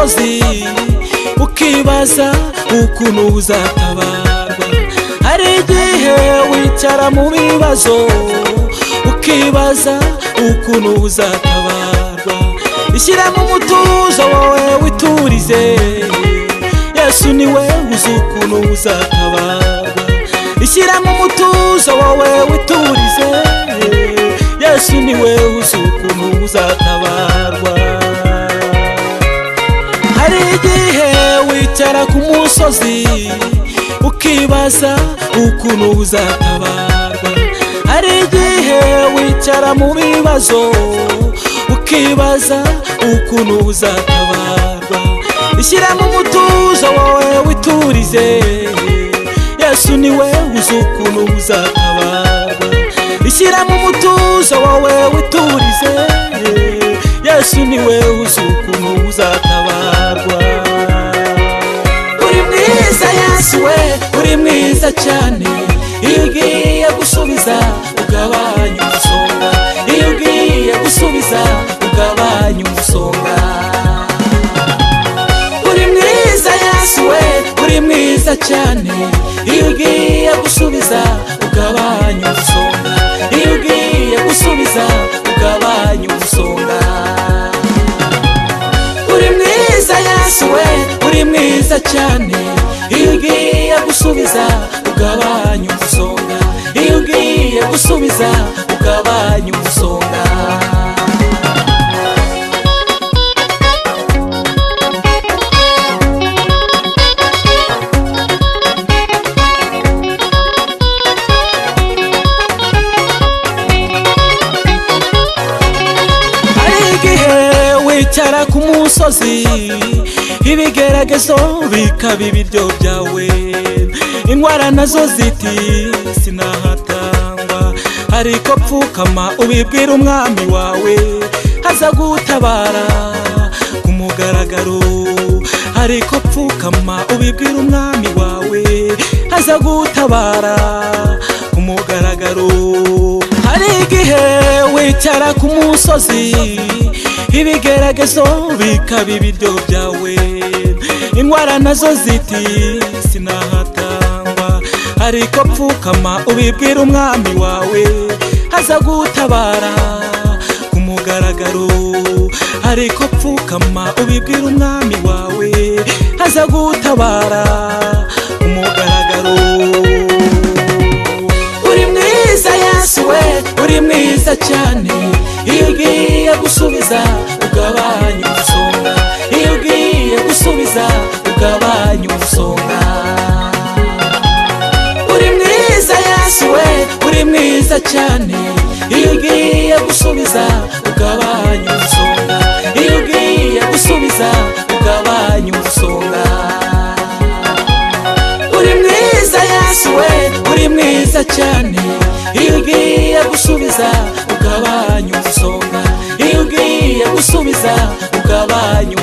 musozi ukibaza ukuntu uzatabarwa. Hari igihe wicara mu bibazo ukibaza ukuntu uzatabarwa. Ishyira mu mutuzo wowe witurize, Yesu niwe uzi ukuntu uzatabarwa. Ishyira mu mutuzo wowe witurize, Yesu niwe uzi ukuntu uzatabarwa. Hari igihe wicara ku musozi ukibaza ukuntu uzatabarwa. Hari igihe wicara mu bibazo ukibaza ukuntu uzatabarwa. Ishyira mu mutuzo wowe witurize, Yesu niwe uzi ukuntu uzatabarwa. Ishyira mu mutuzo wowe witurize, Yesu niwe uzi ukuntu uzatabarwa. Uri mwiza Yesu we, uri mwiza cyane. Iyo ugiye gusubiza ugabanya umusonga, iyo ugiye gusubiza ugabanya umusonga. Uri mwiza Yesu we, uri mwiza cyane. Iyo ugiye gusubiza ugabanya umusonga, iyo ugiye gusubiza ugabanya umusonga. Uri mwiza Yesu we, uri mwiza cyane. Iyo ugiye gusubiza ugabanya umusonga, iyo ugiye gusubiza ugabanya umusonga. Wicara ku musozi ibigeragezo bikaba ibiryo byawe, indwara nazo ziti sinahatangwa. Ariko pfukama ubibwira umwami wawe, aza gutabara ku mugaragaro. Ariko pfukama ubibwira umwami wawe, aza gutabara ku mugaragaro. Hari igihe wicara ku musozi ibigeragezo bikaba ibiryo byawe, indwara nazo ziti sinahatangwa. Ariko pfukama ubibwira umwami wawe, aza gutabara ku mugaragaro. Ariko pfukama ubibwira umwami wawe, aza gutabara ku mugaragaro. Uri mwiza Yesu we, uri mwiza cyane. Iyo ugiye gusubiza ugabanya umusonga, iyo ugiye gusubiza ugabanya umusonga. Uri mwiza Yesu we, uri mwiza cyane. Iyo ugiye gusubiza ugabanya umusonga, iyo ugiye gusubiza ugabanya umusonga. Uri mwiza Yesu we, uri mwiza cyane. Iyo ugiye gusubiza ugabanya umusonga, iyo ugiye gusubiza ugabanya